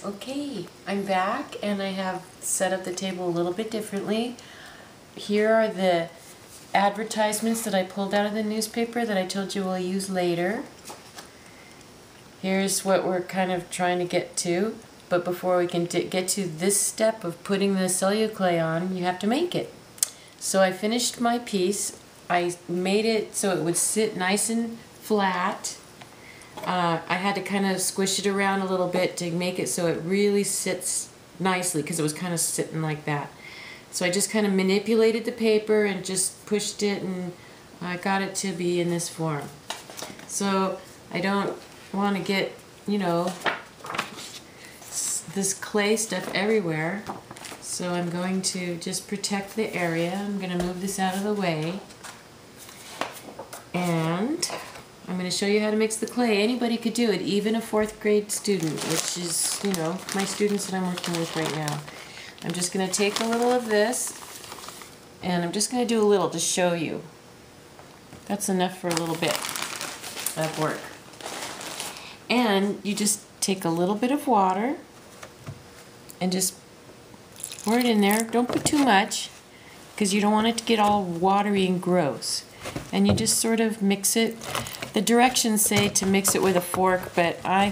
Okay, I'm back and I have set up the table a little bit differently. Here are the advertisements that I pulled out of the newspaper that I told you we'll use later. Here's what we're kind of trying to get to, but before we can get to this step of putting the celluclay on, you have to make it. So I finished my piece. I made it so it would sit nice and flat. I had to kind of squish it around a little bit to make it so it really sits nicely because it was kind of sitting like that. So I just kind of manipulated the paper and just pushed it, and I got it to be in this form. So I don't want to get, you know, this clay stuff everywhere. So I'm going to just protect the area. I'm going to move this out of the way. And I'm going to show you how to mix the clay. Anybody could do it, even a 4th grade student, which is, you know, my students that I'm working with right now. I'm just going to take a little of this, and I'm just going to do a little to show you. That's enough for a little bit of work. And you just take a little bit of water and just pour it in there. Don't put too much because you don't want it to get all watery and gross. And you just sort of mix it. The directions say to mix it with a fork, but I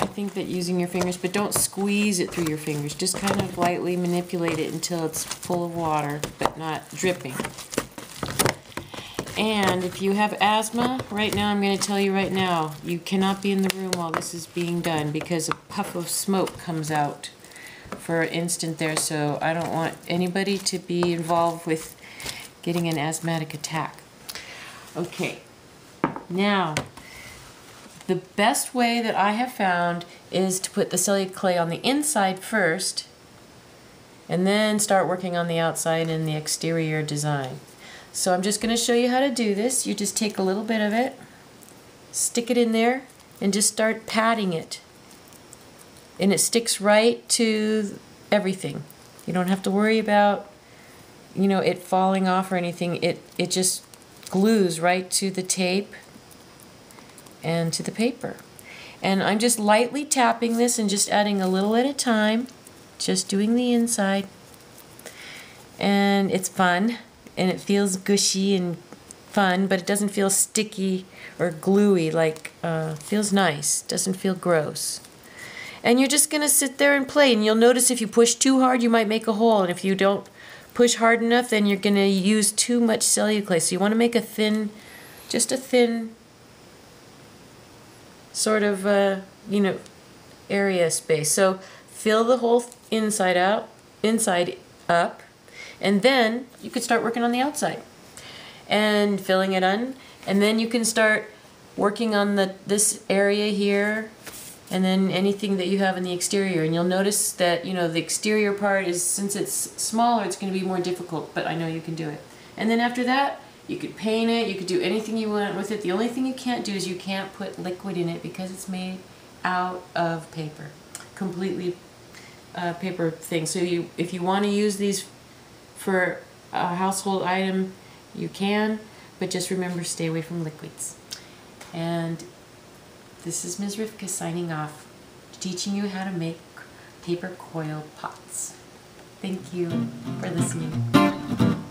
think that using your fingers, but don't squeeze it through your fingers. Just kind of lightly manipulate it until it's full of water, but not dripping. And if you have asthma, right now, I'm going to tell you right now, you cannot be in the room while this is being done because a puff of smoke comes out for an instant there, so I don't want anybody to be involved with getting an asthmatic attack. Okay, now the best way that I have found is to put the celluclay on the inside first and then start working on the outside and the exterior design. So I'm just going to show you how to do this. You just take a little bit of it, stick it in there, and just start patting it. And it sticks right to everything. You don't have to worry about, you know, it falling off or anything. It just glues right to the tape and to the paper. And I'm just lightly tapping this and just adding a little at a time, just doing the inside. And it's fun, and it feels gushy and fun, but it doesn't feel sticky or gluey. Like, feels nice, doesn't feel gross. And you're just going to sit there and play, and you'll notice if you push too hard, you might make a hole, and if you don't push hard enough, then you're going to use too much celluclay. So you want to make a thin, just a thin sort of, you know, area space. So fill the whole inside up, and then you could start working on the outside and filling it in, and then you can start working on this area here, and then anything that you have in the exterior. And you'll notice that, you know, the exterior part is, since it's smaller, it's going to be more difficult, but I know you can do it. And then after that, you could paint it, you could do anything you want with it. The only thing you can't do is you can't put liquid in it because it's made out of paper, completely paper thing. So if you want to use these for a household item, you can, but just remember, stay away from liquids. And this is MiZ RiVKA signing off, teaching you how to make paper coil pots. Thank you for listening.